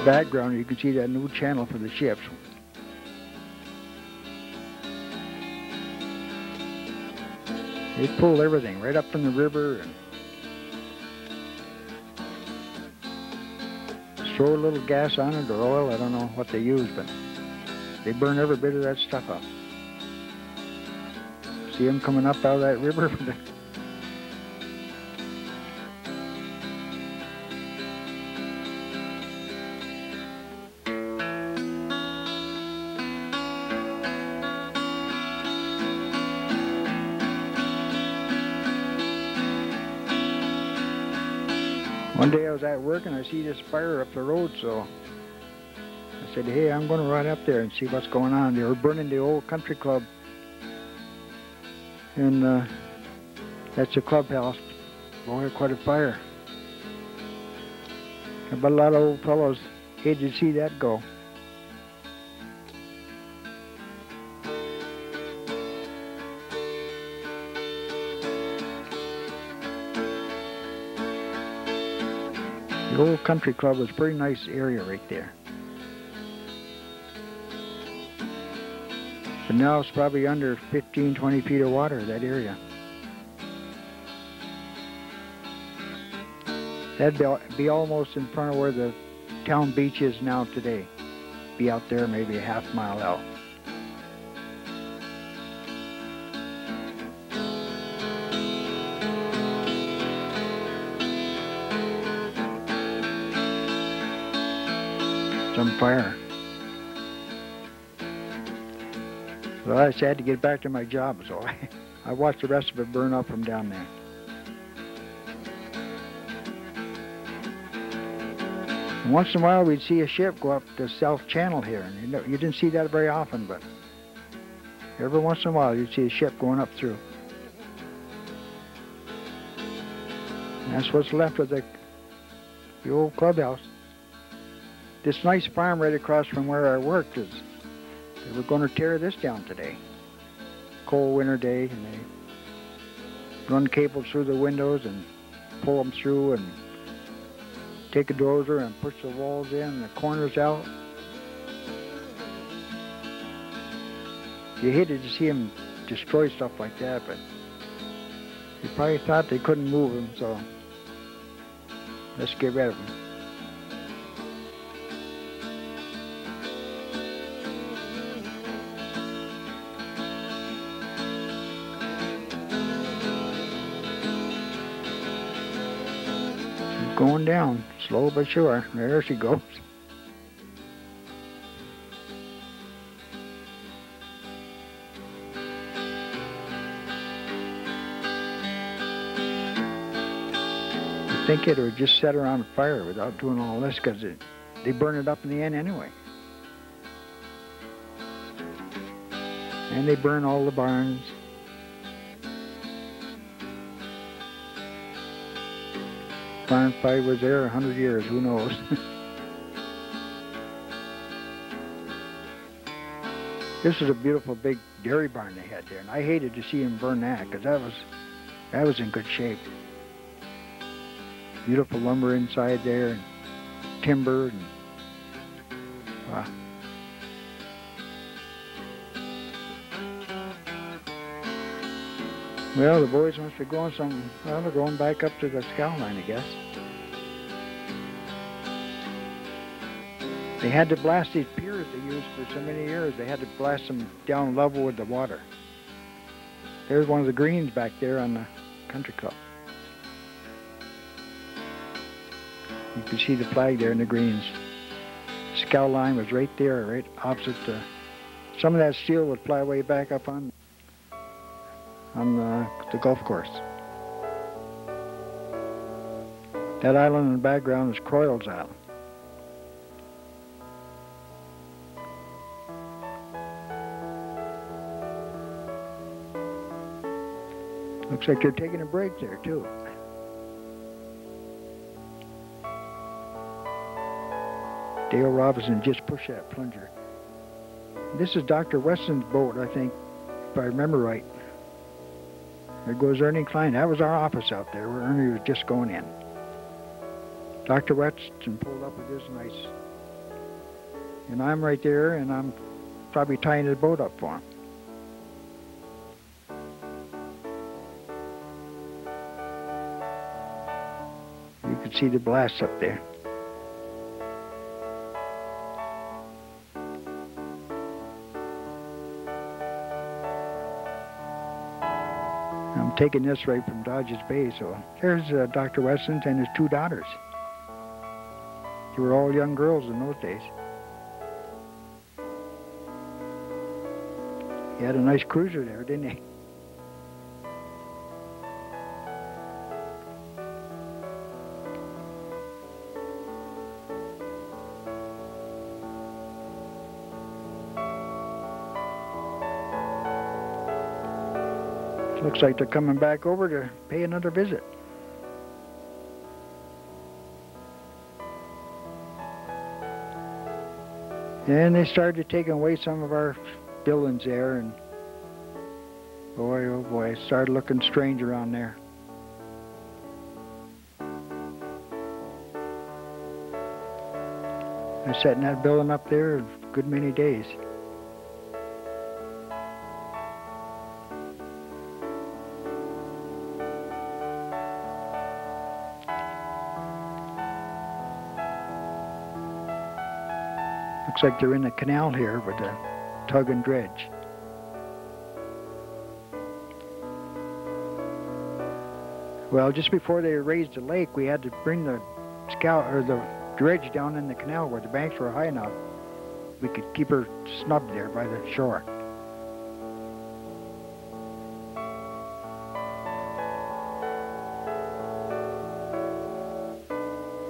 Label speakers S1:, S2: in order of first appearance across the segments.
S1: the background, you can see that new channel for the ships. They pull everything right up from the river and throw a little gas on it or oil. I don't know what they use, but they burn every bit of that stuff up. See them coming up out of that river? One day I was at work and I see this fire up the road, so I said, hey, I'm going to run up there and see what's going on. They were burning the old country club, and that's the clubhouse. Boy, quite a fire. But a lot of old fellows hated to see that go. The old country club was a pretty nice area right there. But now it's probably under 15, 20 feet of water, that area. That'd be almost in front of where the town beach is now today. Be out there maybe a half mile out. On fire. Well, I just had to get back to my job, so I watched the rest of it burn up from down there. And once in a while, we'd see a ship go up the South Channel here, and you didn't see that very often, but every once in a while, you'd see a ship going up through. And that's what's left of the old clubhouse. This nice farm right across from where I worked they were going to tear this down today. Cold winter day, and they run cables through the windows and pull them through and take a dozer and push the walls in and the corners out. You hated to see them destroy stuff like that, but they probably thought they couldn't move them, so let's get rid of them. Going down, slow but sure. There she goes. I think it would just set her on fire without doing all this, because they burn it up in the end anyway. And they burn all the barns. Barn fight was there 100 years, who knows? This is a beautiful big dairy barn they had there, and I hated to see them burn that, because that was in good shape. Beautiful lumber inside there, and timber, and wow. Well, the boys must be going well, they're going back up to the scow line, I guess. They had to blast these piers they used for so many years. They had to blast them down level with the water. There's one of the greens back there on the country club. You can see the flag there in the greens. Scow line was right there, right opposite the... Some of that steel would fly way back up on the golf course. That island in the background is Croyles Island. Looks like they're taking a break there too. Dale Robinson just pushed that plunger. This is Dr. Weston's boat, I think, if I remember right. There goes Ernie Klein. That was our office out there where Ernie was just going in. Dr. Weston pulled up with his nice And I'm right there, and I'm probably tying the boat up for him. You can see the blast up there. I'm taking this right from Dodge's Bay, so there's Dr. Weston's and his 2 daughters. They were all young girls in those days. He had a nice cruiser there, didn't he? Looks like they're coming back over to pay another visit. And they started taking away some of our buildings there, and boy, oh boy, it started looking strange around there. I sat in that building up there a good many days. Looks like they're in the canal here with the tug and dredge. Well, just before they raised the lake, we had to bring the dredge down in the canal where the banks were high enough. We could keep her snubbed there by the shore.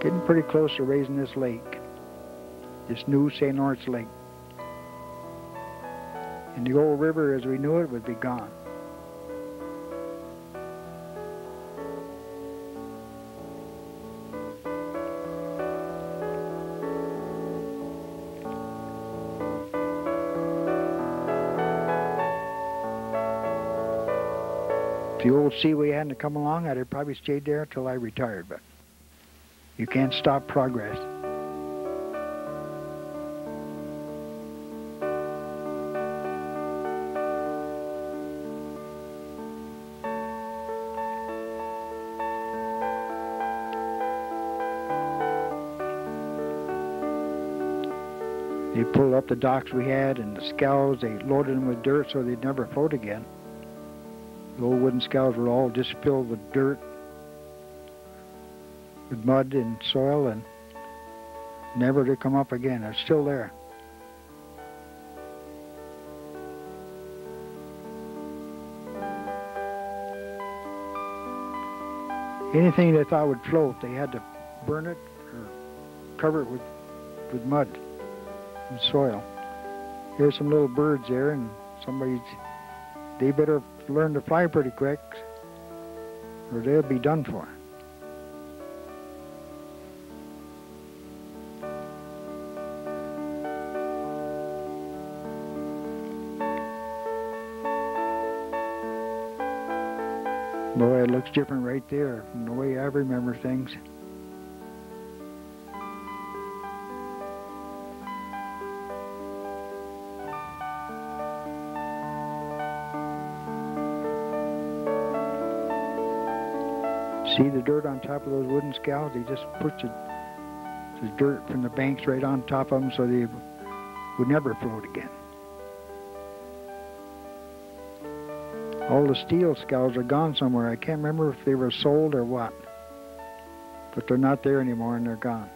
S1: Getting pretty close to raising this lake. This new St. Lawrence Lake. And the old river as we knew it would be gone. If the old Seaway hadn't come along, I'd have probably stayed there till I retired, but you can't stop progress. They pulled up the docks we had and the scows, they loaded them with dirt so they'd never float again. The old wooden scows were all just filled with dirt, with mud and soil, and never to come up again. They're still there. Anything they thought would float, they had to burn it or cover it with mud and soil. Here's some little birds there, and they better learn to fly pretty quick or they'll be done for. Boy, it looks different right there from the way I remember things. See the dirt on top of those wooden scows? They just put the dirt from the banks right on top of them so they would never float again. All the steel scows are gone somewhere. I can't remember if they were sold or what. But they're not there anymore and they're gone.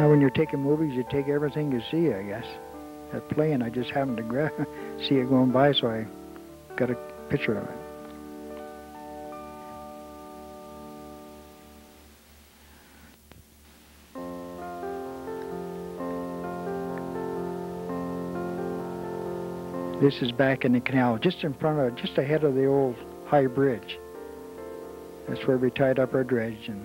S1: When you're taking movies, you take everything you see, I guess. That plane, I just happened to see it going by, so I got a picture of it. This is back in the canal, just ahead of the old high bridge. That's where we tied up our dredge, and